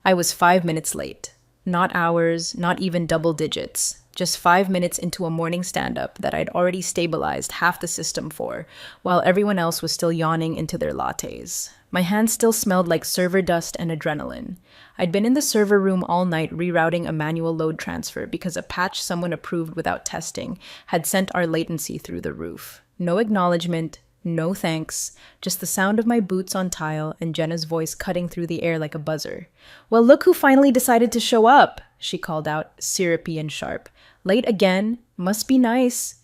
I was 5 minutes late. Not hours, not even double digits. Just 5 minutes into a morning stand up that I'd already stabilized half the system for, while everyone else was still yawning into their lattes. My hands still smelled like server dust and adrenaline. I'd been in the server room all night rerouting a manual load transfer because a patch someone approved without testing had sent our latency through the roof. No acknowledgement, no thanks, just the sound of my boots on tile and Jenna's voice cutting through the air like a buzzer. "Well, look who finally decided to show up," she called out, syrupy and sharp. "Late again? Must be nice."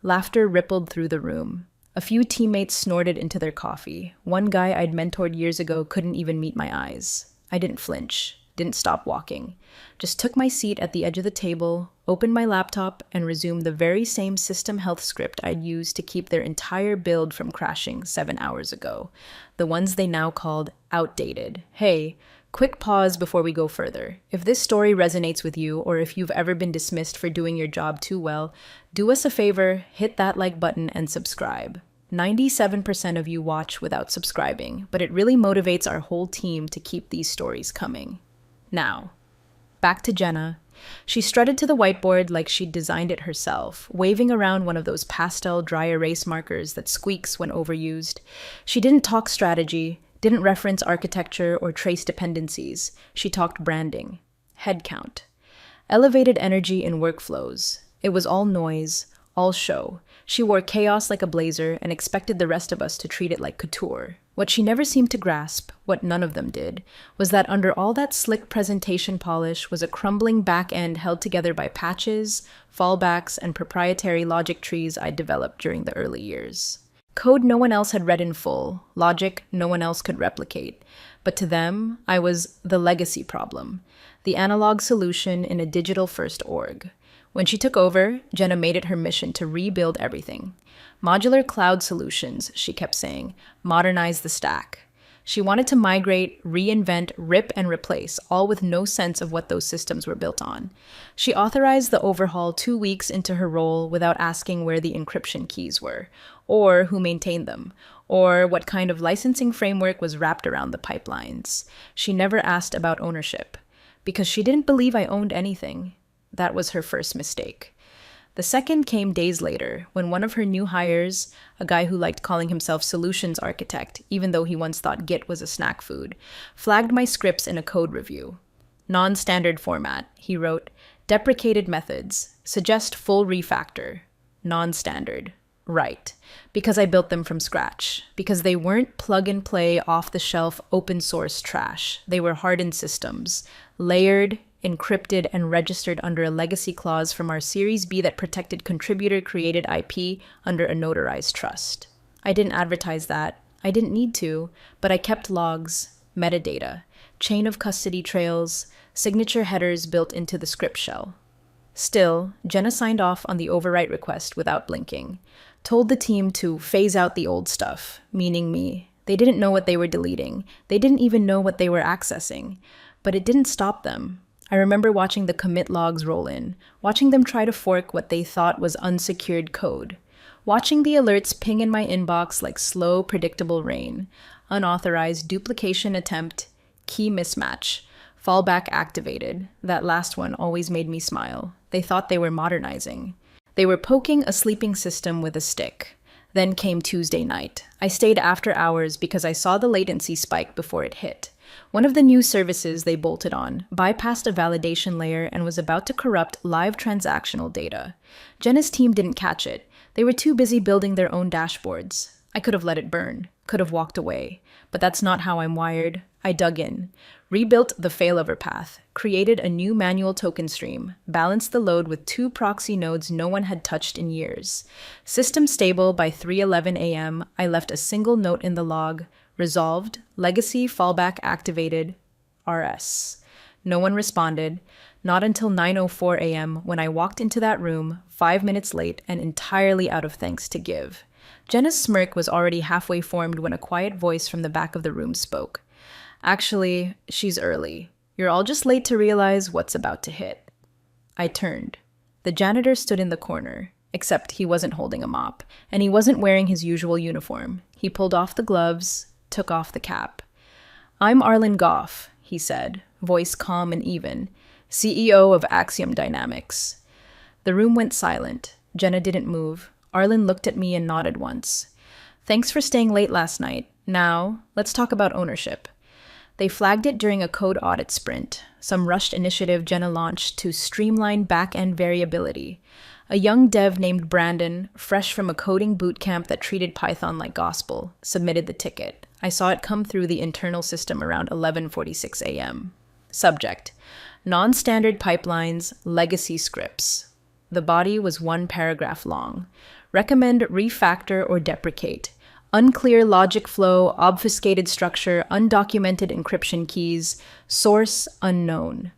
Laughter rippled through the room. A few teammates snorted into their coffee. One guy I'd mentored years ago couldn't even meet my eyes. I didn't flinch, didn't stop walking. Just took my seat at the edge of the table, opened my laptop, and resumed the very same system health script I'd used to keep their entire build from crashing 7 hours ago. The ones they now called outdated. Hey, quick pause before we go further. If this story resonates with you, or if you've ever been dismissed for doing your job too well, do us a favor, hit that like button and subscribe. 97% of you watch without subscribing, but it really motivates our whole team to keep these stories coming. Now, back to Jenna. She strutted to the whiteboard like she'd designed it herself, waving around one of those pastel dry erase markers that squeaks when overused. She didn't talk strategy, didn't reference architecture or trace dependencies. She talked branding, headcount, elevated energy in workflows. It was all noise, all show. She wore chaos like a blazer and expected the rest of us to treat it like couture. What she never seemed to grasp, what none of them did, was that under all that slick presentation polish was a crumbling back end held together by patches, fallbacks, and proprietary logic trees I'd developed during the early years. Code no one else had read in full, logic no one else could replicate. But to them, I was the legacy problem, the analog solution in a digital-first org. When she took over, Jenna made it her mission to rebuild everything. Modular cloud solutions, she kept saying, modernize the stack. She wanted to migrate, reinvent, rip, and replace, all with no sense of what those systems were built on. She authorized the overhaul 2 weeks into her role without asking where the encryption keys were, or who maintained them, or what kind of licensing framework was wrapped around the pipelines. She never asked about ownership, because she didn't believe I owned anything. That was her first mistake. The second came days later, when one of her new hires, a guy who liked calling himself solutions architect, even though he once thought Git was a snack food, flagged my scripts in a code review. Non-standard format, he wrote. Deprecated methods. Suggest full refactor. Non-standard. Right. Because I built them from scratch. Because they weren't plug-and-play, off-the-shelf, open-source trash. They were hardened systems. Layered, encrypted, and registered under a legacy clause from our Series B that protected contributor-created IP under a notarized trust. I didn't advertise that. I didn't need to, but I kept logs, metadata, chain of custody trails, signature headers built into the script shell. Still, Jenna signed off on the overwrite request without blinking. Told the team to phase out the old stuff, meaning me. They didn't know what they were deleting. They didn't even know what they were accessing. But it didn't stop them. I remember watching the commit logs roll in, watching them try to fork what they thought was unsecured code, watching the alerts ping in my inbox like slow, predictable rain. Unauthorized duplication attempt, key mismatch, fallback activated. That last one always made me smile. They thought they were modernizing. They were poking a sleeping system with a stick. Then came Tuesday night. I stayed after hours because I saw the latency spike before it hit. One of the new services they bolted on bypassed a validation layer and was about to corrupt live transactional data. Jenna's team didn't catch it. They were too busy building their own dashboards. I could have let it burn, could have walked away, but that's not how I'm wired. I dug in, rebuilt the failover path, created a new manual token stream, balanced the load with 2 proxy nodes no one had touched in years. System stable by 3:11 a.m., I left a single note in the log, resolved, legacy fallback activated, RS. No one responded, not until 9:04 a.m. when I walked into that room, 5 minutes late and entirely out of thanks to give. Jenna's smirk was already halfway formed when a quiet voice from the back of the room spoke. Actually, she's early. You're all just late to realize what's about to hit. I turned. The janitor stood in the corner, except he wasn't holding a mop, and he wasn't wearing his usual uniform. He pulled off the gloves, took off the cap. I'm Arlen Goff, he said, voice calm and even, CEO of Axiom Dynamics. The room went silent. Jenna didn't move. Arlen looked at me and nodded once. Thanks for staying late last night. Now, let's talk about ownership. They flagged it during a code audit sprint, some rushed initiative Jenna launched to streamline back-end variability. A young dev named Brandon, fresh from a coding bootcamp that treated Python like gospel, submitted the ticket. I saw it come through the internal system around 11:46 a.m. Subject: Non-standard pipelines, legacy scripts. The body was one paragraph long. Recommend refactor or deprecate. Unclear logic flow, obfuscated structure, undocumented encryption keys. Source unknown.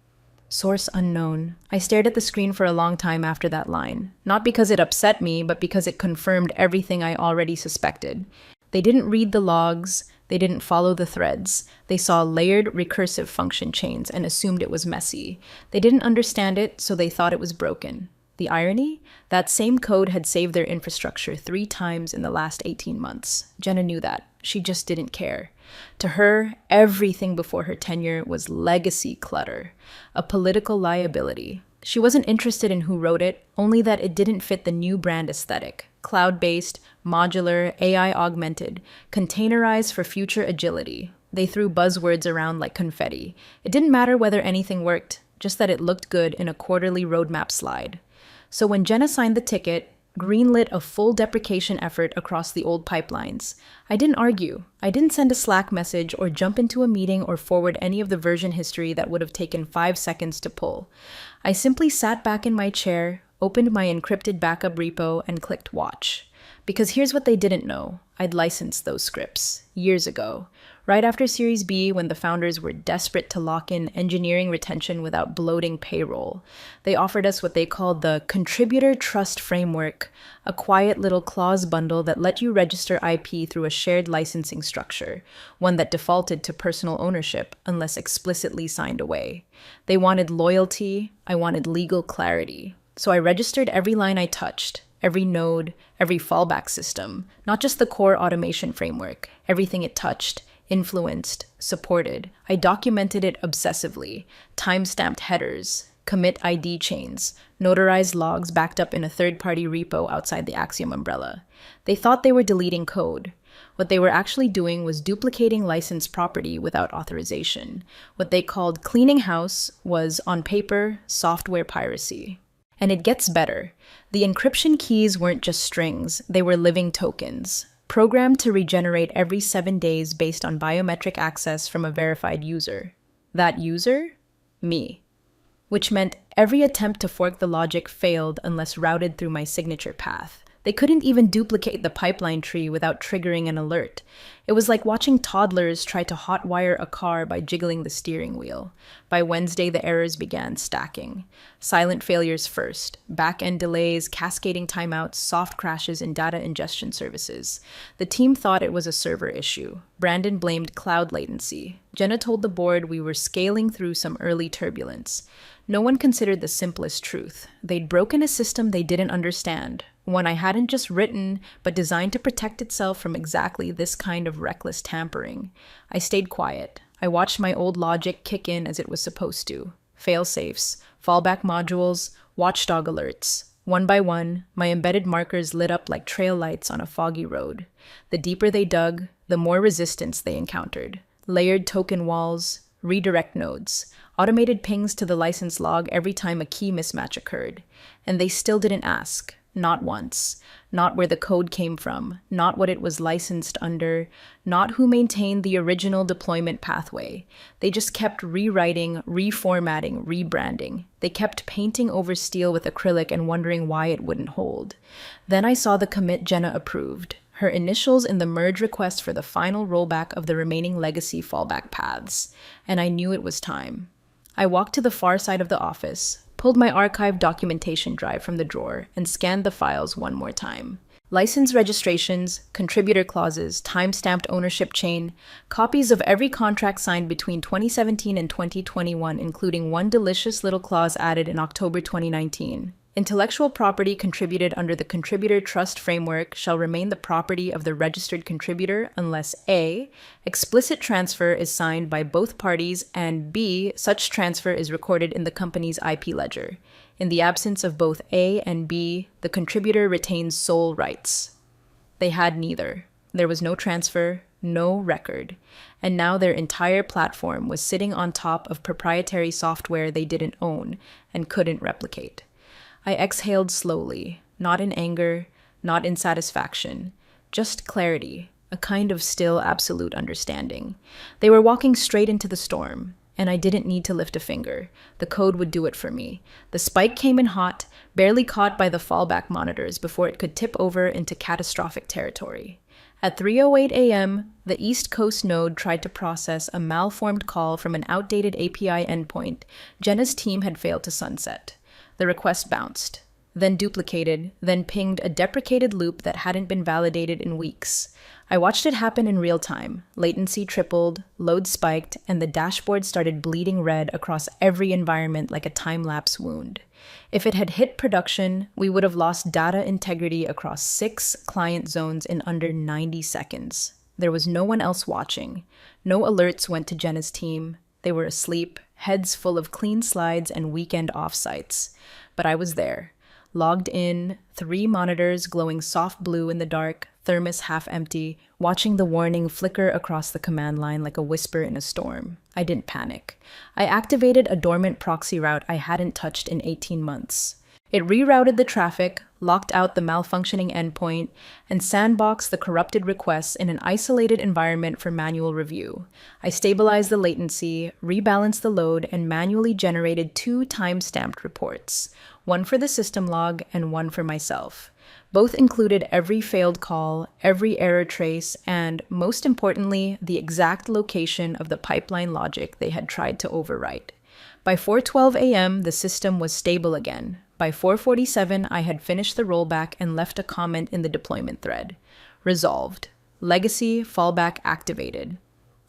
Source unknown. I stared at the screen for a long time after that line. Not because it upset me, but because it confirmed everything I already suspected. They didn't read the logs. They didn't follow the threads. They saw layered recursive function chains and assumed it was messy. They didn't understand it, so they thought it was broken. The irony? That same code had saved their infrastructure 3 times in the last 18 months. Jenna knew that. She just didn't care. To her, everything before her tenure was legacy clutter, a political liability. She wasn't interested in who wrote it, only that it didn't fit the new brand aesthetic. Cloud-based, modular, AI-augmented, containerized for future agility. They threw buzzwords around like confetti. It didn't matter whether anything worked, just that it looked good in a quarterly roadmap slide. So when Jenna signed the ticket, greenlit a full deprecation effort across the old pipelines. I didn't argue. I didn't send a Slack message or jump into a meeting or forward any of the version history that would have taken 5 seconds to pull. I simply sat back in my chair, opened my encrypted backup repo, and clicked watch. Because here's what they didn't know. I'd licensed those scripts years ago, right after Series B when the founders were desperate to lock in engineering retention without bloating payroll. They offered us what they called the Contributor Trust Framework, a quiet little clause bundle that let you register IP through a shared licensing structure, one that defaulted to personal ownership unless explicitly signed away. They wanted loyalty, I wanted legal clarity. So I registered every line I touched, every node, every fallback system, not just the core automation framework, everything it touched, influenced, supported. I documented it obsessively, time-stamped headers, commit ID chains, notarized logs backed up in a third-party repo outside the Axiom umbrella. They thought they were deleting code. What they were actually doing was duplicating licensed property without authorization. What they called cleaning house was, on paper, software piracy. And it gets better. The encryption keys weren't just strings, they were living tokens, programmed to regenerate every 7 days based on biometric access from a verified user. That user? Me. Which meant every attempt to fork the logic failed unless routed through my signature path. They couldn't even duplicate the pipeline tree without triggering an alert. It was like watching toddlers try to hotwire a car by jiggling the steering wheel. By Wednesday, the errors began stacking. Silent failures first, back-end delays, cascading timeouts, soft crashes in data ingestion services. The team thought it was a server issue. Brandon blamed cloud latency. Jenna told the board we were scaling through some early turbulence. No one considered the simplest truth. They'd broken a system they didn't understand. One I hadn't just written, but designed to protect itself from exactly this kind of reckless tampering. I stayed quiet. I watched my old logic kick in as it was supposed to. Fail-safes, fallback modules, watchdog alerts. One by one, my embedded markers lit up like trail lights on a foggy road. The deeper they dug, the more resistance they encountered. Layered token walls, redirect nodes, automated pings to the license log every time a key mismatch occurred. And they still didn't ask. Not once. Not where the code came from. Not what it was licensed under. Not who maintained the original deployment pathway. They just kept rewriting, reformatting, rebranding. They kept painting over steel with acrylic and wondering why it wouldn't hold. Then I saw the commit Jenna approved. Her initials in the merge request for the final rollback of the remaining legacy fallback paths. And I knew it was time. I walked to the far side of the office, pulled my archived documentation drive from the drawer, and scanned the files one more time. License registrations, contributor clauses, time-stamped ownership chain, copies of every contract signed between 2017 and 2021, including one delicious little clause added in October 2019. Intellectual property contributed under the contributor trust framework shall remain the property of the registered contributor unless A. Explicit transfer is signed by both parties and B. Such transfer is recorded in the company's IP ledger. In the absence of both A and B, the contributor retains sole rights. They had neither. There was no transfer, no record, and now their entire platform was sitting on top of proprietary software they didn't own and couldn't replicate. I exhaled slowly, not in anger, not in satisfaction, just clarity, a kind of still absolute understanding. They were walking straight into the storm, and I didn't need to lift a finger. The code would do it for me. The spike came in hot, barely caught by the fallback monitors before it could tip over into catastrophic territory. At 3:08 a.m., the East Coast node tried to process a malformed call from an outdated API endpoint Jenna's team had failed to sunset. The request bounced, then duplicated, then pinged a deprecated loop that hadn't been validated in weeks. I watched it happen in real time. Latency tripled, load spiked, and the dashboard started bleeding red across every environment like a time-lapse wound. If it had hit production, we would have lost data integrity across 6 client zones in under 90 seconds. There was no one else watching. No alerts went to Jenna's team. They were asleep, heads full of clean slides and weekend offsites. But I was there, logged in, 3 monitors glowing soft blue in the dark, thermos half empty, watching the warning flicker across the command line like a whisper in a storm. I didn't panic. I activated a dormant proxy route I hadn't touched in 18 months. It rerouted the traffic, locked out the malfunctioning endpoint, and sandboxed the corrupted requests in an isolated environment for manual review. I stabilized the latency, rebalanced the load, and manually generated 2 time-stamped reports, one for the system log and one for myself. Both included every failed call, every error trace, and, most importantly, the exact location of the pipeline logic they had tried to overwrite. By 4:12 a.m., the system was stable again. By 4:47, I had finished the rollback and left a comment in the deployment thread. Resolved. Legacy fallback activated.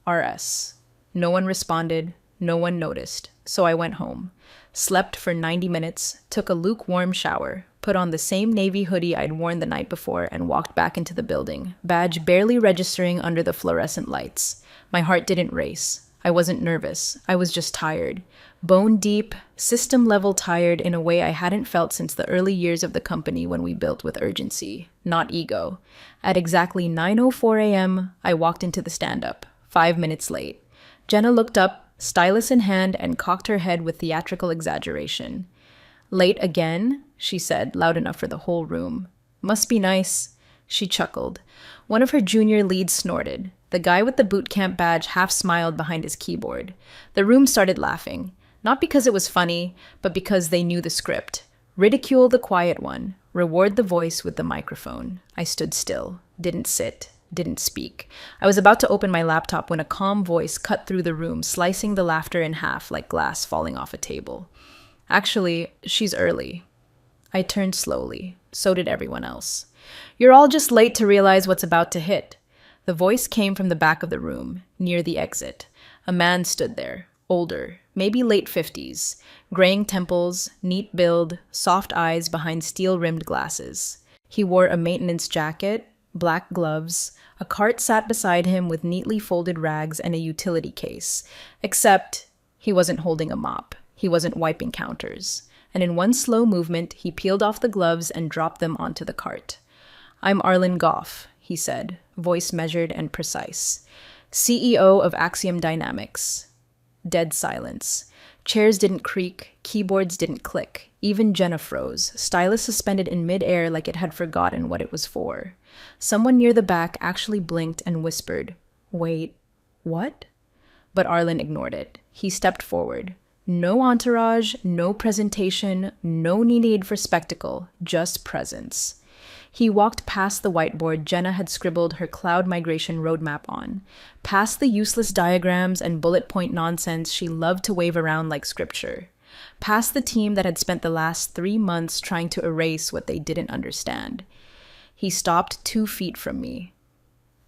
RS. No one responded. No one noticed. So I went home. Slept for 90 minutes, took a lukewarm shower, put on the same navy hoodie I'd worn the night before, and walked back into the building, badge barely registering under the fluorescent lights. My heart didn't race. I wasn't nervous. I was just tired. Bone deep, system level tired in a way I hadn't felt since the early years of the company when we built with urgency, not ego. At exactly 9:04 a.m., I walked into the stand-up, 5 minutes late. Jenna looked up, stylus in hand, and cocked her head with theatrical exaggeration. "Late again?" she said, loud enough for the whole room. "Must be nice." She chuckled. One of her junior leads snorted. The guy with the bootcamp badge half smiled behind his keyboard. The room started laughing. Not because it was funny, but because they knew the script. Ridicule the quiet one. Reward the voice with the microphone. I stood still. Didn't sit. Didn't speak. I was about to open my laptop when a calm voice cut through the room, slicing the laughter in half like glass falling off a table. "Actually, she's early." I turned slowly. So did everyone else. "You're all just late to realize what's about to hit." The voice came from the back of the room, near the exit. A man stood there, older, maybe late 50s, graying temples, neat build, soft eyes behind steel-rimmed glasses. He wore a maintenance jacket, black gloves. A cart sat beside him with neatly folded rags and a utility case, except he wasn't holding a mop. He wasn't wiping counters. And in one slow movement, he peeled off the gloves and dropped them onto the cart. "I'm Arlen Goff," he said, voice measured and precise. "CEO of Axiom Dynamics." Dead silence. Chairs didn't creak, keyboards didn't click. Even Jenna froze, stylus suspended in midair like it had forgotten what it was for. Someone near the back actually blinked and whispered, "Wait, what?" But Arlen ignored it. He stepped forward. No entourage, no presentation, no need for spectacle, just presence. He walked past the whiteboard Jenna had scribbled her cloud migration roadmap on, past the useless diagrams and bullet point nonsense she loved to wave around like scripture, past the team that had spent the last 3 months trying to erase what they didn't understand. He stopped 2 feet from me.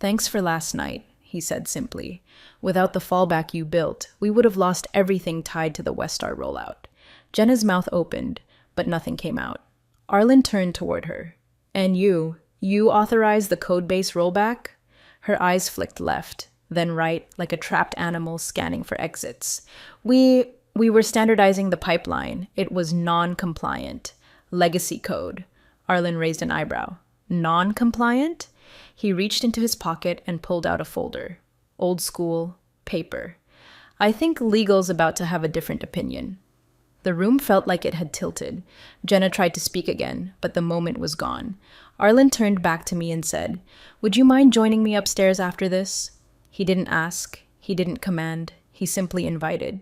"Thanks for last night," he said simply. "Without the fallback you built, we would have lost everything tied to the Westar rollout." Jenna's mouth opened, but nothing came out. Arlen turned toward her. And you authorized the codebase rollback? Her eyes flicked left, then right, like a trapped animal scanning for exits. We were standardizing the pipeline. It was non-compliant. Legacy code. Arlen raised an eyebrow. Non-compliant? He reached into his pocket and pulled out a folder. Old school, paper. I think legal's about to have a different opinion. The room felt like it had tilted. Jenna tried to speak again, but the moment was gone. Arlen turned back to me and said, "Would you mind joining me upstairs after this?" He didn't ask. He didn't command. He simply invited.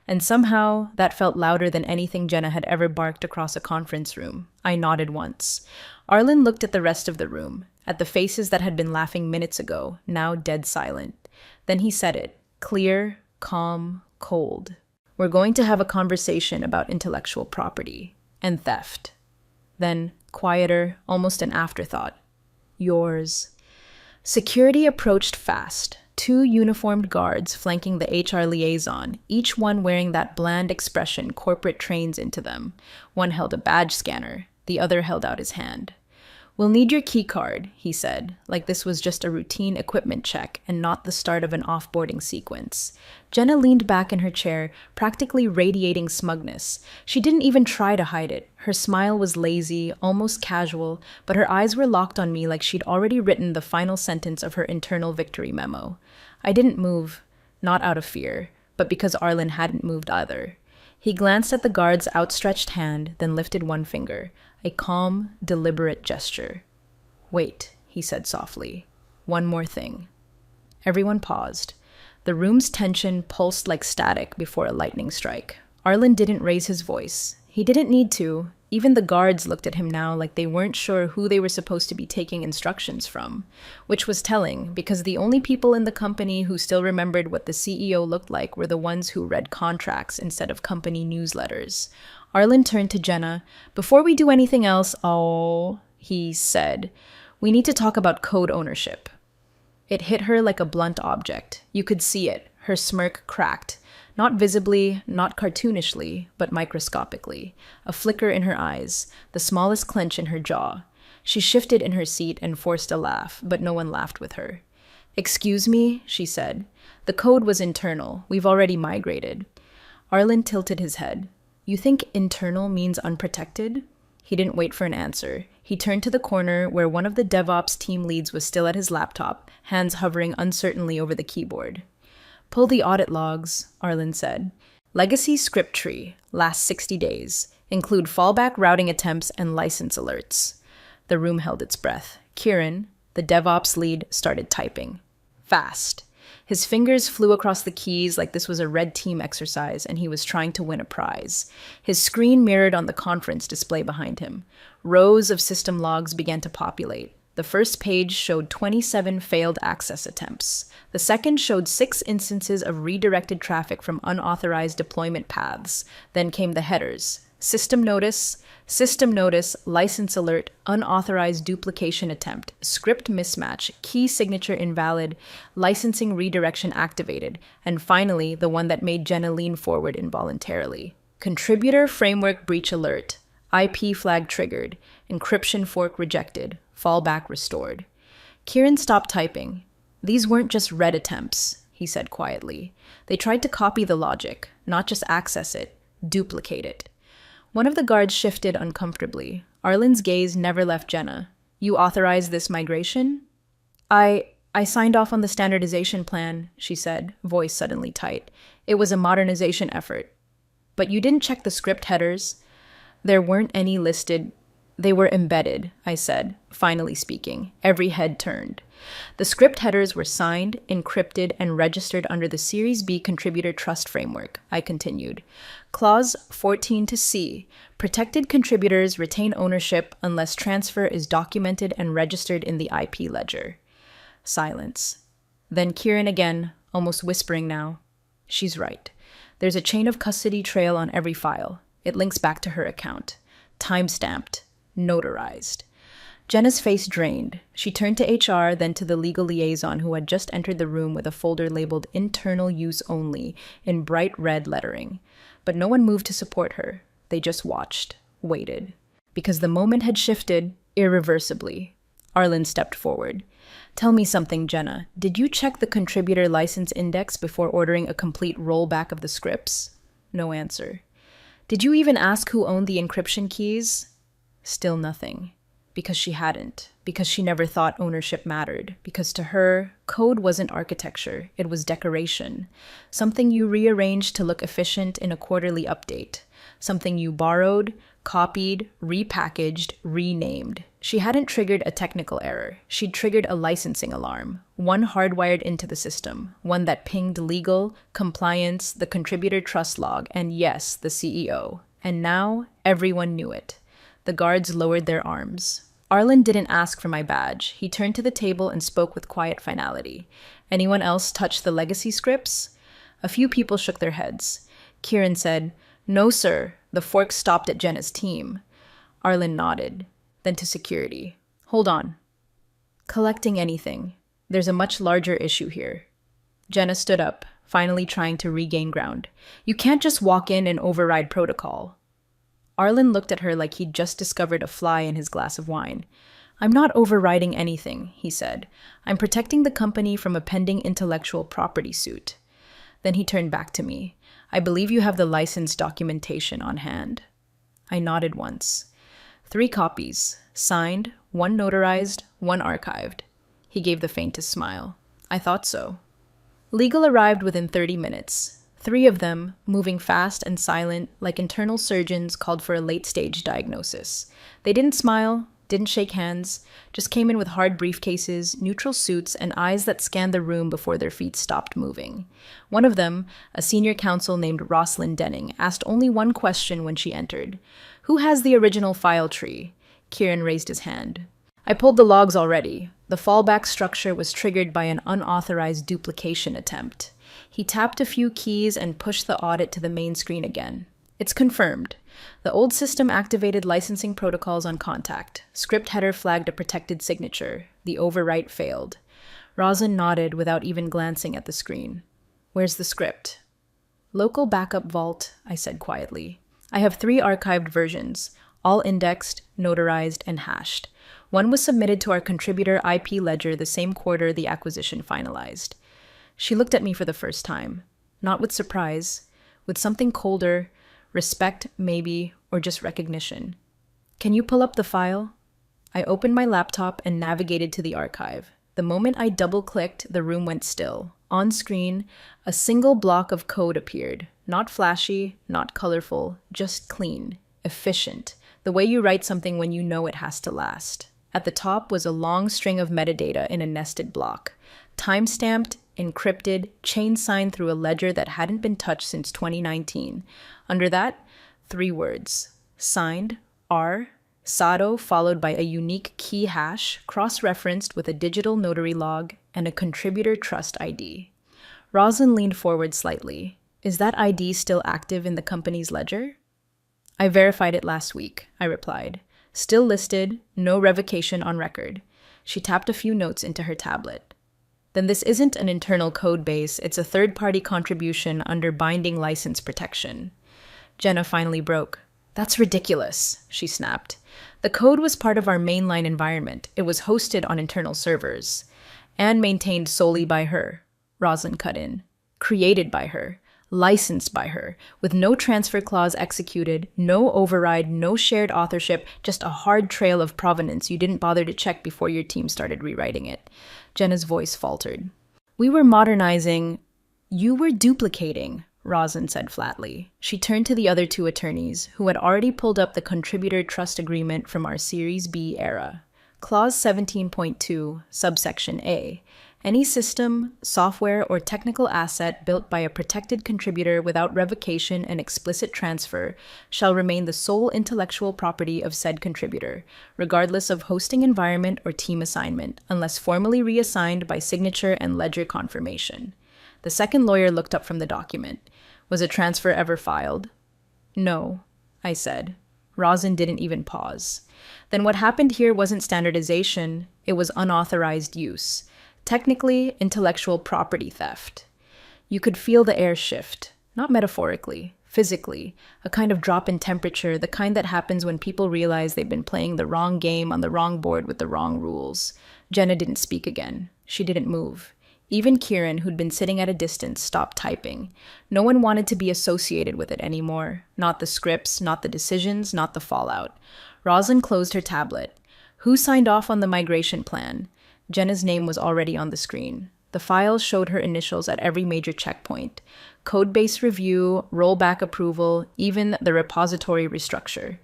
And somehow, that felt louder than anything Jenna had ever barked across a conference room. I nodded once. Arlen looked at the rest of the room, at the faces that had been laughing minutes ago, now dead silent. Then he said it, clear, calm, cold. "We're going to have a conversation about intellectual property and theft." Then, quieter, almost an afterthought. "Yours." Security approached fast. 2 uniformed guards flanking the HR liaison, each one wearing that bland expression corporate trains into them. One held a badge scanner, the other held out his hand. "We'll need your key card," he said, like this was just a routine equipment check and not the start of an offboarding sequence. Jenna leaned back in her chair, practically radiating smugness. She didn't even try to hide it. Her smile was lazy, almost casual, but her eyes were locked on me like she'd already written the final sentence of her internal victory memo. I didn't move, not out of fear, but because Arlen hadn't moved either. He glanced at the guard's outstretched hand, then lifted one finger, a calm, deliberate gesture. "Wait," he said softly. "One more thing." Everyone paused. The room's tension pulsed like static before a lightning strike. Arlen didn't raise his voice. He didn't need to. Even the guards looked at him now like they weren't sure who they were supposed to be taking instructions from, which was telling because the only people in the company who still remembered what the CEO looked like were the ones who read contracts instead of company newsletters. Arlen turned to Jenna. "Before we do anything else, he said, "we need to talk about code ownership." It hit her like a blunt object. You could see it. Her smirk cracked. Not visibly, not cartoonishly, but microscopically. A flicker in her eyes, the smallest clench in her jaw. She shifted in her seat and forced a laugh, but no one laughed with her. "Excuse me," she said. "The code was internal. We've already migrated." Arlen tilted his head. "You think internal means unprotected?" He didn't wait for an answer. He turned to the corner where one of the DevOps team leads was still at his laptop, hands hovering uncertainly over the keyboard. "Pull the audit logs," Arlen said. "Legacy script tree, last 60 days. Include fallback routing attempts and license alerts." The room held its breath. Kieran, the DevOps lead, started typing. Fast. His fingers flew across the keys like this was a red team exercise and he was trying to win a prize. His screen mirrored on the conference display behind him. Rows of system logs began to populate. The first page showed 27 failed access attempts. The second showed 6 instances of redirected traffic from unauthorized deployment paths. Then came the headers. System notice, license alert, unauthorized duplication attempt, script mismatch, key signature invalid, licensing redirection activated, and finally, the one that made Jenna lean forward involuntarily. Contributor framework breach alert, IP flag triggered, encryption fork rejected, fallback restored. Kieran stopped typing. "These weren't just red attempts," he said quietly. "They tried to copy the logic, not just access it, duplicate it." One of the guards shifted uncomfortably. Arlen's gaze never left Jenna. "You authorized this migration?" I signed off on the standardization plan," she said, voice suddenly tight. "It was a modernization effort." "But you didn't check the script headers." "There weren't any listed." "They were embedded," I said, finally speaking. Every head turned. The script headers were signed, encrypted, and registered under the Series B Contributor Trust Framework, I continued. Clause 14-C. Protected contributors retain ownership unless transfer is documented and registered in the IP ledger. Silence. Then Kieran again, almost whispering now. "She's right. There's a chain of custody trail on every file. It links back to her account. Time-stamped. Notarized." Jenna's face drained. She turned to HR, then to the legal liaison who had just entered the room with a folder labeled "Internal Use Only" in bright red lettering. But no one moved to support her. They just watched, waited. because the moment had shifted irreversibly. Arlen stepped forward. Tell me something, Jenna. Did you check the contributor license index before ordering a complete rollback of the scripts? No answer. Did you even ask who owned the encryption keys? Still nothing. Because she hadn't. Because she never thought ownership mattered. Because to her, code wasn't architecture, it was decoration. Something you rearranged to look efficient in a quarterly update. Something you borrowed, copied, repackaged, renamed. She hadn't triggered a technical error. She'd triggered a licensing alarm, one hardwired into the system, one that pinged legal, compliance, the contributor trust log, and yes, the CEO. And now, everyone knew it. The guards lowered their arms. Arlen didn't ask for my badge. He turned to the table and spoke with quiet finality. Anyone else touch the legacy scripts? A few people shook their heads. Kieran said, "No, sir. The fork stopped at Jenna's team." Arlen nodded. Then to security. "Hold on. Collecting anything. There's a much larger issue here." Jenna stood up, finally trying to regain ground. "You can't just walk in and override protocol." Arlen looked at her like he'd just discovered a fly in his glass of wine. "I'm not overriding anything," he said. "I'm protecting the company from a pending intellectual property suit." Then he turned back to me. "I believe you have the license documentation on hand." I nodded once. 3 copies, signed, 1 notarized, 1 archived. He gave the faintest smile. "I thought so." Legal arrived within 30 minutes. 3 of them, moving fast and silent, like internal surgeons called for a late-stage diagnosis. They didn't smile, didn't shake hands, just came in with hard briefcases, neutral suits, and eyes that scanned the room before their feet stopped moving. One of them, a senior counsel named Roslyn Denning, asked only one question when she entered. "Who has the original file tree?" Kieran raised his hand. "I pulled the logs already. The fallback structure was triggered by an unauthorized duplication attempt." He tapped a few keys and pushed the audit to the main screen again. "It's confirmed. The old system activated licensing protocols on contact. Script header flagged a protected signature. The overwrite failed." Rosin nodded without even glancing at the screen. "Where's the script?" "Local backup vault," I said quietly. "I have 3 archived versions, all indexed, notarized, and hashed. One was submitted to our contributor IP ledger the same quarter the acquisition finalized." She looked at me for the first time, not with surprise, with something colder, respect maybe, or just recognition. "Can you pull up the file?" I opened my laptop and navigated to the archive. The moment I double-clicked, the room went still. On screen, a single block of code appeared. Not flashy, not colorful, just clean, efficient, the way you write something when you know it has to last. At the top was a long string of metadata in a nested block. Time-stamped, encrypted, chain-signed through a ledger that hadn't been touched since 2019. Under that, 3 words. Signed, R, Sado, followed by a unique key hash, cross-referenced with a digital notary log, and a contributor trust ID. Rosin leaned forward slightly. "Is that ID still active in the company's ledger?" "I verified it last week," I replied. "Still listed, no revocation on record." She tapped a few notes into her tablet. "Then this isn't an internal code base, it's a third-party contribution under binding license protection." Jenna finally broke. "That's ridiculous," she snapped. "The code was part of our mainline environment. It was hosted on internal servers. And maintained solely by her," Roslyn cut in. "Created by her. Licensed by her, with no transfer clause executed, no override, no shared authorship, just a hard trail of provenance you didn't bother to check before your team started rewriting it." Jenna's voice faltered. "We were modernizing. You were duplicating," Rosin said flatly. She turned to the other 2 attorneys, who had already pulled up the contributor trust agreement from our Series B era. Clause 17.2, subsection A. Any system, software, or technical asset built by a protected contributor without revocation and explicit transfer shall remain the sole intellectual property of said contributor, regardless of hosting environment or team assignment, unless formally reassigned by signature and ledger confirmation. The second lawyer looked up from the document. "Was a transfer ever filed?" "No," I said. Rosin didn't even pause. "Then what happened here wasn't standardization, it was unauthorized use. Technically, intellectual property theft." You could feel the air shift, not metaphorically, physically, a kind of drop in temperature, the kind that happens when people realize they've been playing the wrong game on the wrong board with the wrong rules. Jenna didn't speak again. She didn't move. Even Kieran, who'd been sitting at a distance, stopped typing. No one wanted to be associated with it anymore. Not the scripts, not the decisions, not the fallout. Rosalind closed her tablet. Who signed off on the migration plan? Jenna's name was already on the screen. The files showed her initials at every major checkpoint. Code-based review, rollback approval, even the repository restructure.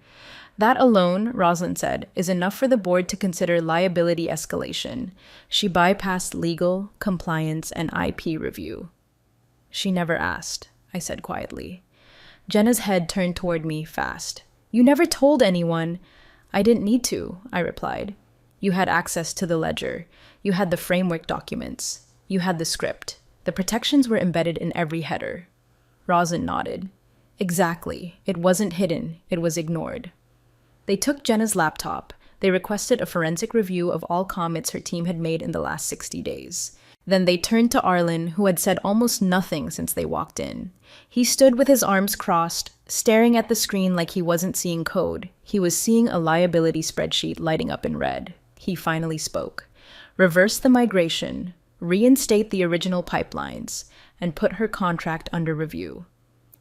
That alone, Rosalind said, is enough for the board to consider liability escalation. She bypassed legal, compliance, and IP review. She never asked, I said quietly. Jenna's head turned toward me fast. You never told anyone. I didn't need to, I replied. You had access to the ledger. You had the framework documents. You had the script. The protections were embedded in every header. Rosalind nodded. Exactly. It wasn't hidden. It was ignored. They took Jenna's laptop. They requested a forensic review of all commits her team had made in the last 60 days. Then they turned to Arlen, who had said almost nothing since they walked in. He stood with his arms crossed, staring at the screen like he wasn't seeing code. He was seeing a liability spreadsheet lighting up in red. He finally spoke. Reverse the migration, reinstate the original pipelines, and put her contract under review.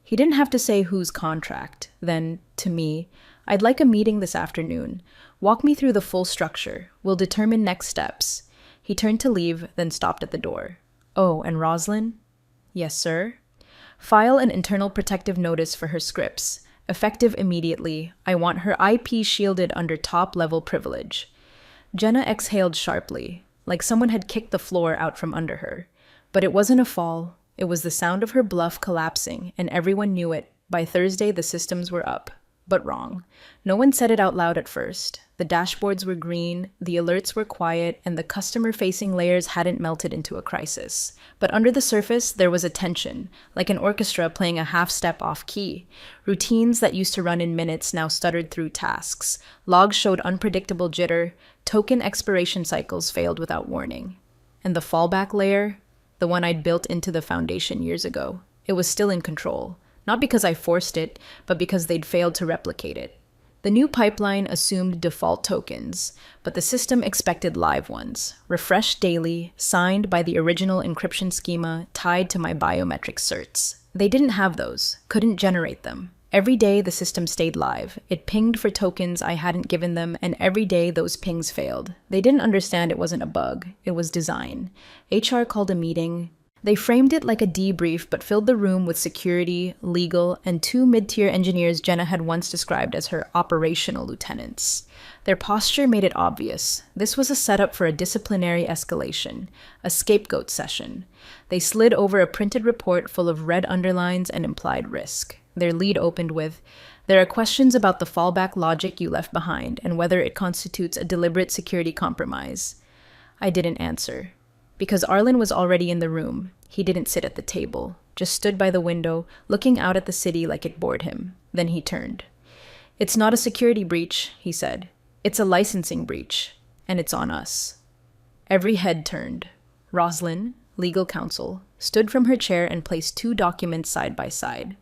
He didn't have to say whose contract. Then, to me, I'd like a meeting this afternoon. Walk me through the full structure. We'll determine next steps. He turned to leave, then stopped at the door. Oh, and Rosalind? Yes, sir? File an internal protective notice for her scripts. Effective immediately. I want her IP shielded under top-level privilege. Jenna exhaled sharply, like someone had kicked the floor out from under her. But it wasn't a fall. It was the sound of her bluff collapsing, and everyone knew it. By Thursday, the systems were up. But wrong. No one said it out loud at first. The dashboards were green, the alerts were quiet, and the customer-facing layers hadn't melted into a crisis. But under the surface, there was a tension, like an orchestra playing a half-step off-key. Routines that used to run in minutes now stuttered through tasks. Logs showed unpredictable jitter. Token expiration cycles failed without warning. And the fallback layer? The one I'd built into the foundation years ago. It was still in control. Not because I forced it, but because they'd failed to replicate it. The new pipeline assumed default tokens, but the system expected live ones, refreshed daily, signed by the original encryption schema tied to my biometric certs. They didn't have those, couldn't generate them. Every day the system stayed live. It pinged for tokens I hadn't given them, and every day those pings failed. They didn't understand it wasn't a bug, it was design. HR called a meeting. They framed it like a debrief, but filled the room with security, legal, and 2 mid-tier engineers Jenna had once described as her operational lieutenants. Their posture made it obvious. This was a setup for a disciplinary escalation, a scapegoat session. They slid over a printed report full of red underlines and implied risk. Their lead opened with, "There are questions about the fallback logic you left behind and whether it constitutes a deliberate security compromise." I didn't answer. Because Arlen was already in the room, he didn't sit at the table, just stood by the window, looking out at the city like it bored him. Then he turned. "It's not a security breach," he said. "It's a licensing breach, and it's on us." Every head turned. Rosalind, legal counsel, stood from her chair and placed 2 documents side by side.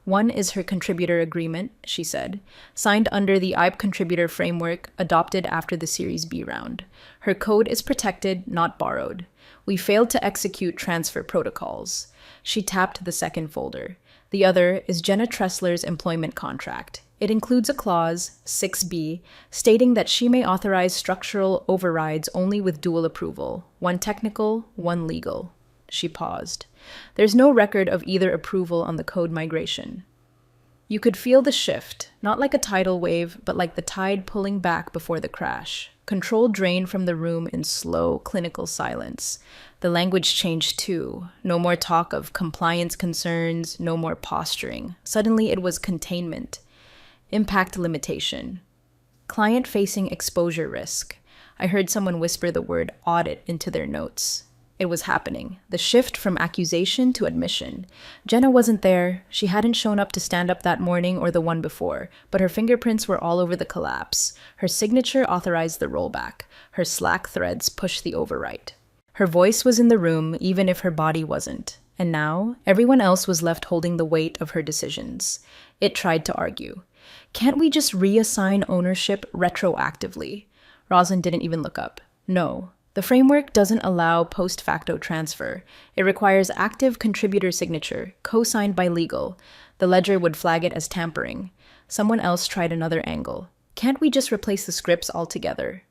"One is her contributor agreement," she said, "signed under the IPE contributor framework adopted after the Series B round. Her code is protected, not borrowed. We failed to execute transfer protocols." She tapped the second folder. The other is Jenna Tressler's employment contract. It includes a clause, 6B, stating that she may authorize structural overrides only with dual approval, one technical, one legal. She paused. There's no record of either approval on the code migration. You could feel the shift, not like a tidal wave, but like the tide pulling back before the crash. Control drained from the room in slow, clinical silence. The language changed too. No more talk of compliance concerns, no more posturing. Suddenly it was containment. Impact limitation. Client-facing exposure risk. I heard someone whisper the word audit into their notes. It was happening. The shift from accusation to admission. Jenna wasn't there. She hadn't shown up to stand up that morning or the one before, but her fingerprints were all over the collapse. Her signature authorized the rollback. Her Slack threads pushed the overwrite. Her voice was in the room, even if her body wasn't. And now, everyone else was left holding the weight of her decisions. It tried to argue. Can't we just reassign ownership retroactively? Roslyn didn't even look up. No. The framework doesn't allow post facto transfer. It requires active contributor signature, co-signed by legal. The ledger would flag it as tampering. Someone else tried another angle. Can't we just replace the scripts altogether?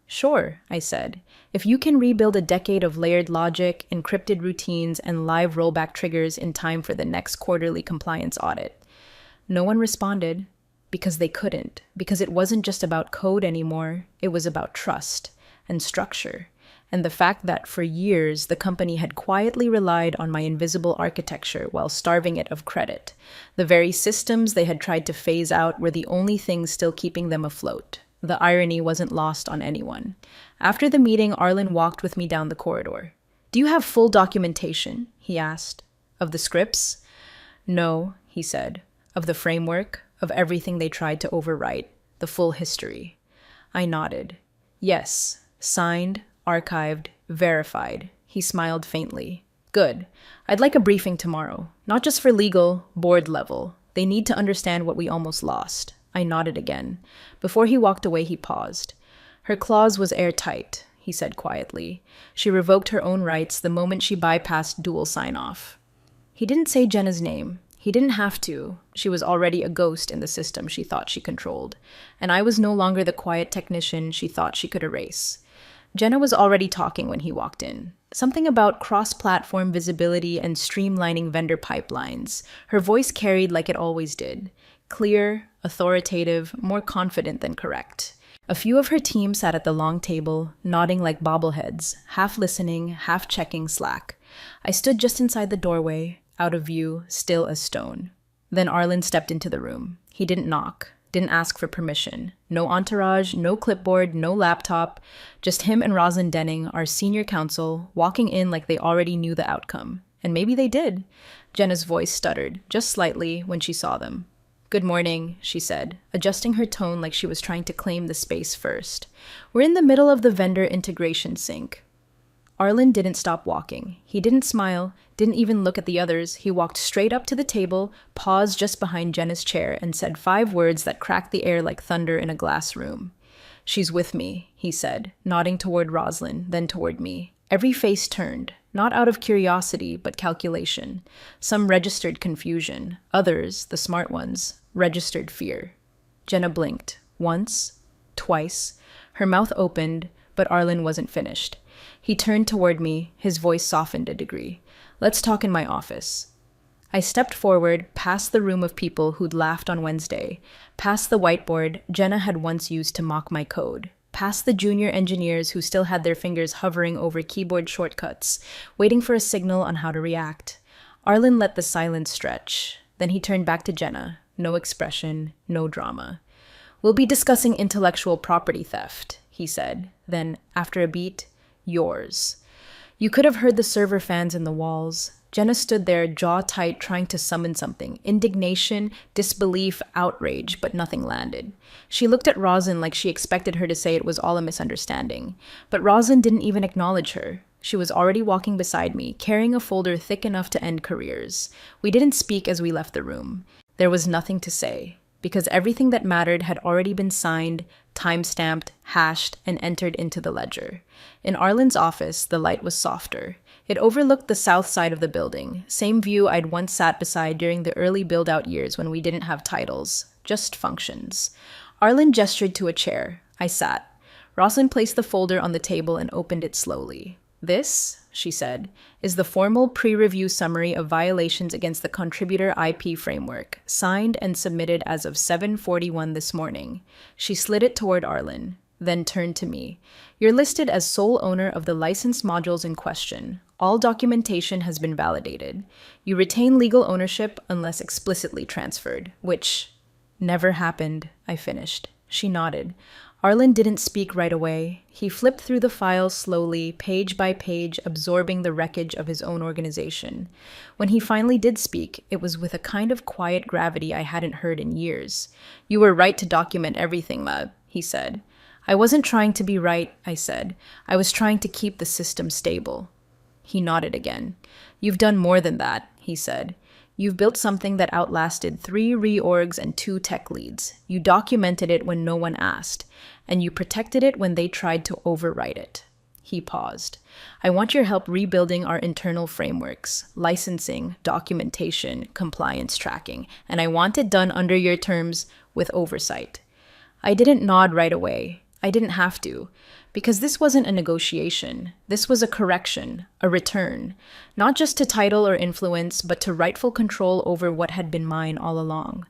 Sure, I said. If you can rebuild a decade of layered logic, encrypted routines, and live rollback triggers in time for the next quarterly compliance audit. No one responded because they couldn't, because it wasn't just about code anymore. It was about trust and structure. And the fact that for years the company had quietly relied on my invisible architecture while starving it of credit. The very systems they had tried to phase out were the only things still keeping them afloat. The irony wasn't lost on anyone. After the meeting, Arlen walked with me down the corridor. "Do you have full documentation?" he asked. "Of the scripts?" "No," he said. "Of the framework, of everything they tried to overwrite, the full history." I nodded. "Yes, signed, archived, verified." He smiled faintly. "Good. I'd like a briefing tomorrow. Not just for legal, board level. They need to understand what we almost lost." I nodded again. Before he walked away, he paused. "Her clause was airtight," he said quietly. "She revoked her own rights the moment she bypassed dual sign-off." He didn't say Jenna's name. He didn't have to. She was already a ghost in the system she thought she controlled. And I was no longer the quiet technician she thought she could erase. Jenna was already talking when he walked in. Something about cross-platform visibility and streamlining vendor pipelines. Her voice carried like it always did. Clear, authoritative, more confident than correct. A few of her team sat at the long table, nodding like bobbleheads, half listening, half checking Slack. I stood just inside the doorway, out of view, still as stone. Then Arlen stepped into the room. He didn't knock. Didn't ask for permission. No entourage, no clipboard, no laptop. Just him and Roslyn Denning, our senior counsel, walking in like they already knew the outcome. And maybe they did. Jenna's voice stuttered, just slightly, when she saw them. "Good morning," she said, adjusting her tone like she was trying to claim the space first. "We're in the middle of the vendor integration sync." Arlen didn't stop walking. He didn't smile, didn't even look at the others. He walked straight up to the table, paused just behind Jenna's chair, and said 5 words that cracked the air like thunder in a glass room. "She's with me," he said, nodding toward Roslyn, then toward me. Every face turned, not out of curiosity, but calculation. Some registered confusion. Others, the smart ones, registered fear. Jenna blinked. Once. Twice. Her mouth opened, but Arlen wasn't finished. He turned toward me, his voice softened a degree. "Let's talk in my office." I stepped forward, past the room of people who'd laughed on Wednesday, past the whiteboard Jenna had once used to mock my code, past the junior engineers who still had their fingers hovering over keyboard shortcuts, waiting for a signal on how to react. Arlen let the silence stretch. Then he turned back to Jenna. No expression, no drama. "We'll be discussing intellectual property theft," he said. Then, after a beat, "Yours." You could have heard the server fans in the walls. Jenna stood there, jaw tight, trying to summon something. Indignation, disbelief, outrage, but nothing landed. She looked at Roslyn like she expected her to say it was all a misunderstanding. But Roslyn didn't even acknowledge her. She was already walking beside me, carrying a folder thick enough to end careers. We didn't speak as we left the room. There was nothing to say, because everything that mattered had already been signed, time-stamped, hashed, and entered into the ledger. In Arlen's office, the light was softer. It overlooked the south side of the building, same view I'd once sat beside during the early build-out years when we didn't have titles, just functions. Arlen gestured to a chair. I sat. Roslyn placed the folder on the table and opened it slowly. "This," she said, "is the formal pre-review summary of violations against the contributor IP framework, signed and submitted as of 7:41 this morning." She slid it toward Arlen, then turned to me. "You're listed as sole owner of the licensed modules in question. All documentation has been validated. You retain legal ownership unless explicitly transferred," which never happened, I finished. She nodded. Arlen didn't speak right away. He flipped through the files slowly, page by page, absorbing the wreckage of his own organization. When he finally did speak, it was with a kind of quiet gravity I hadn't heard in years. "You were right to document everything, Mab," he said. "I wasn't trying to be right," I said. "I was trying to keep the system stable." He nodded again. You've done more than that, he said. You've built something that outlasted 3 reorgs and 2 tech leads. You documented it when no one asked, and you protected it when they tried to overwrite it. He paused. I want your help rebuilding our internal frameworks, licensing, documentation, compliance tracking, and I want it done under your terms with oversight. I didn't nod right away. I didn't have to, because this wasn't a negotiation. This was a correction, a return, not just to title or influence, but to rightful control over what had been mine all along.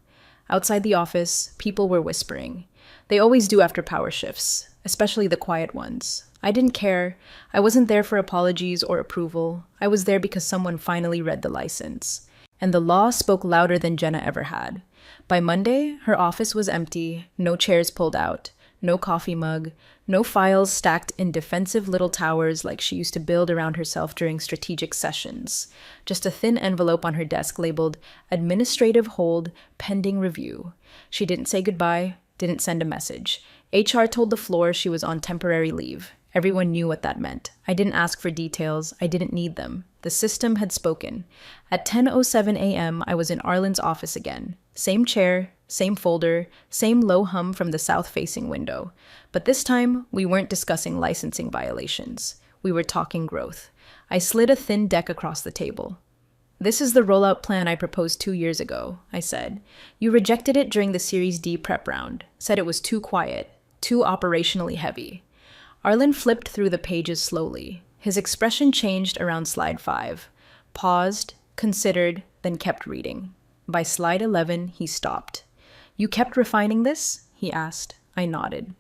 Outside the office, people were whispering. They always do after power shifts, especially the quiet ones. I didn't care. I wasn't there for apologies or approval. I was there because someone finally read the license. And the law spoke louder than Jenna ever had. By Monday, her office was empty, no chairs pulled out, no coffee mug, no files stacked in defensive little towers like she used to build around herself during strategic sessions. Just a thin envelope on her desk labeled Administrative Hold Pending Review. She didn't say goodbye, didn't send a message. HR told the floor she was on temporary leave. Everyone knew what that meant. I didn't ask for details. I didn't need them. The system had spoken. At 10:07 a.m., I was in Arlen's office again. Same chair, same folder, same low hum from the south-facing window. But this time, we weren't discussing licensing violations. We were talking growth. I slid a thin deck across the table. This is the rollout plan I proposed 2 years ago, I said. You rejected it during the Series D prep round, said it was too quiet, too operationally heavy. Arlen flipped through the pages slowly. His expression changed around slide 5. Paused, considered, then kept reading. By slide 11, he stopped. You kept refining this? He asked. I nodded.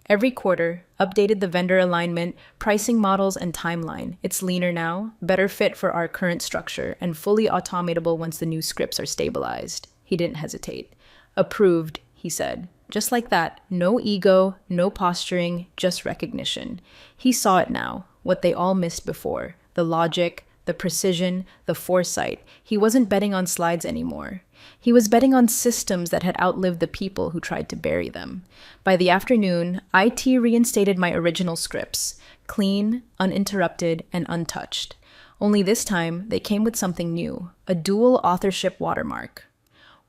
Every quarter, updated the vendor alignment, pricing models, and timeline. It's leaner now, better fit for our current structure, and fully automatable once the new scripts are stabilized. He didn't hesitate. Approved, he said. Just like that, no ego, no posturing, just recognition. He saw it now, what they all missed before. The logic, the precision, the foresight. He wasn't betting on slides anymore. He was betting on systems that had outlived the people who tried to bury them. By the afternoon, IT reinstated my original scripts, clean, uninterrupted, and untouched. Only this time, they came with something new, a dual authorship watermark.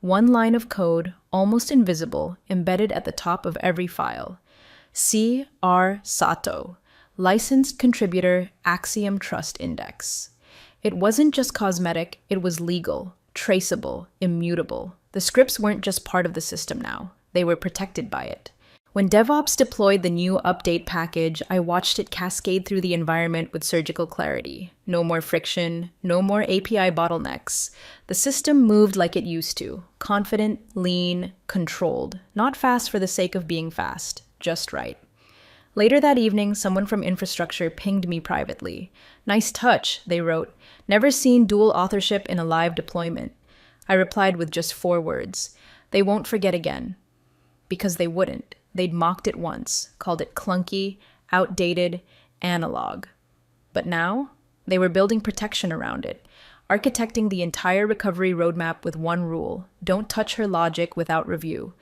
One line of code, almost invisible, embedded at the top of every file. C. R. Sato, licensed contributor, Axiom Trust Index. It wasn't just cosmetic, it was legal, traceable, immutable. The scripts weren't just part of the system now. They were protected by it. When DevOps deployed the new update package, I watched it cascade through the environment with surgical clarity. No more friction, no more API bottlenecks. The system moved like it used to, confident, lean, controlled. Not fast for the sake of being fast, just right. Later that evening, someone from infrastructure pinged me privately. Nice touch, they wrote. Never seen dual authorship in a live deployment. I replied with just 4 words. They won't forget again. Because they wouldn't. They'd mocked it once, called it clunky, outdated, analog. But now, they were building protection around it, architecting the entire recovery roadmap with one rule: don't touch her logic without review.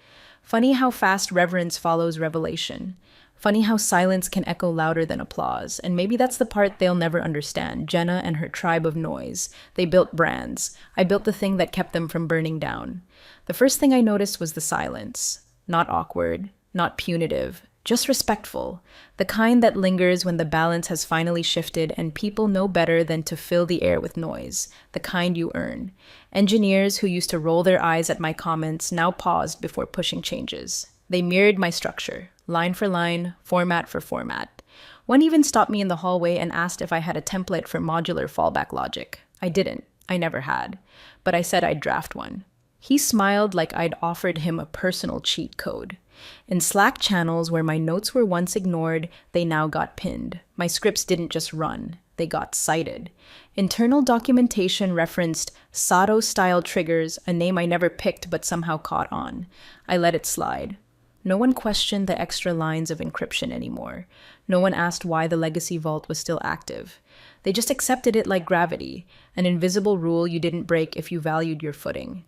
Funny how fast reverence follows revelation. Funny how silence can echo louder than applause, and maybe that's the part they'll never understand, Jenna and her tribe of noise. They built brands. I built the thing that kept them from burning down. The first thing I noticed was the silence. Not awkward, not punitive, just respectful. The kind that lingers when the balance has finally shifted and people know better than to fill the air with noise. The kind you earn. Engineers who used to roll their eyes at my comments now paused before pushing changes. They mirrored my structure, line for line, format for format. One even stopped me in the hallway and asked if I had a template for modular fallback logic. I didn't. I never had. But I said I'd draft one. He smiled like I'd offered him a personal cheat code. In Slack channels where my notes were once ignored, they now got pinned. My scripts didn't just run, they got cited. Internal documentation referenced Sato-style triggers, a name I never picked but somehow caught on. I let it slide. No one questioned the extra lines of encryption anymore. No one asked why the legacy vault was still active. They just accepted it like gravity, an invisible rule you didn't break if you valued your footing.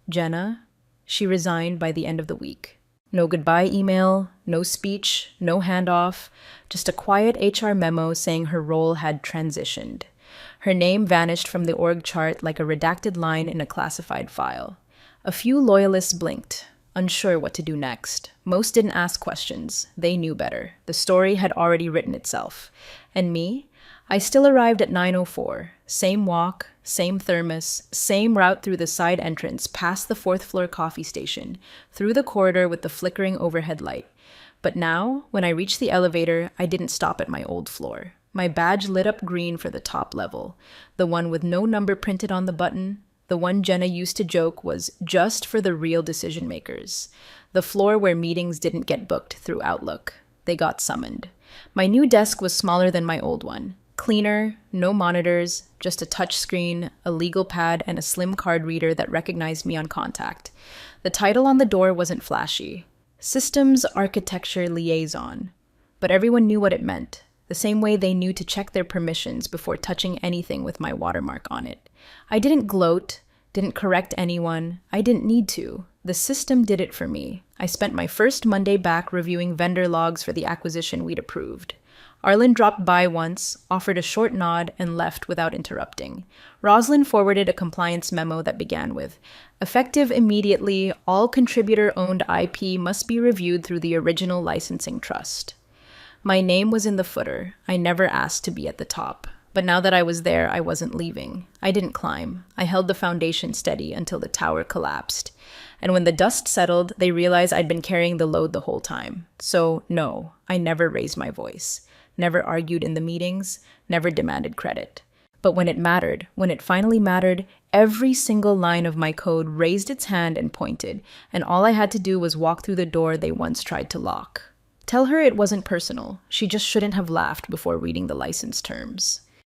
Jenna, she resigned by the end of the week. No goodbye email, no speech, no handoff, just a quiet HR memo saying her role had transitioned. Her name vanished from the org chart like a redacted line in a classified file. A few loyalists blinked, unsure what to do next. Most didn't ask questions. They knew better. The story had already written itself. And me? I still arrived at 9:04. Same walk, same thermos, same route through the side entrance, past the fourth floor coffee station, through the corridor with the flickering overhead light. But now, when I reached the elevator, I didn't stop at my old floor. My badge lit up green for the top level, the one with no number printed on the button. The one Jenna used to joke was just for the real decision makers. The floor where meetings didn't get booked through Outlook. They got summoned. My new desk was smaller than my old one. Cleaner, no monitors, just a touchscreen, a legal pad, and a slim card reader that recognized me on contact. The title on the door wasn't flashy. Systems Architecture Liaison. But everyone knew what it meant, the same way they knew to check their permissions before touching anything with my watermark on it. I didn't gloat, didn't correct anyone. I didn't need to. The system did it for me. I spent my first Monday back reviewing vendor logs for the acquisition we'd approved. Arlen dropped by once, offered a short nod, and left without interrupting. Roslyn forwarded a compliance memo that began with, "Effective immediately, all contributor-owned IP must be reviewed through the original licensing trust." My name was in the footer. I never asked to be at the top. But now that I was there, I wasn't leaving. I didn't climb. I held the foundation steady until the tower collapsed. And when the dust settled, they realized I'd been carrying the load the whole time. So, no, I never raised my voice. Never argued in the meetings, never demanded credit. But when it finally mattered, every single line of my code raised its hand and pointed, and all I had to do was walk through the door they once tried to lock. Tell her it wasn't personal. She just shouldn't have laughed before reading the license terms.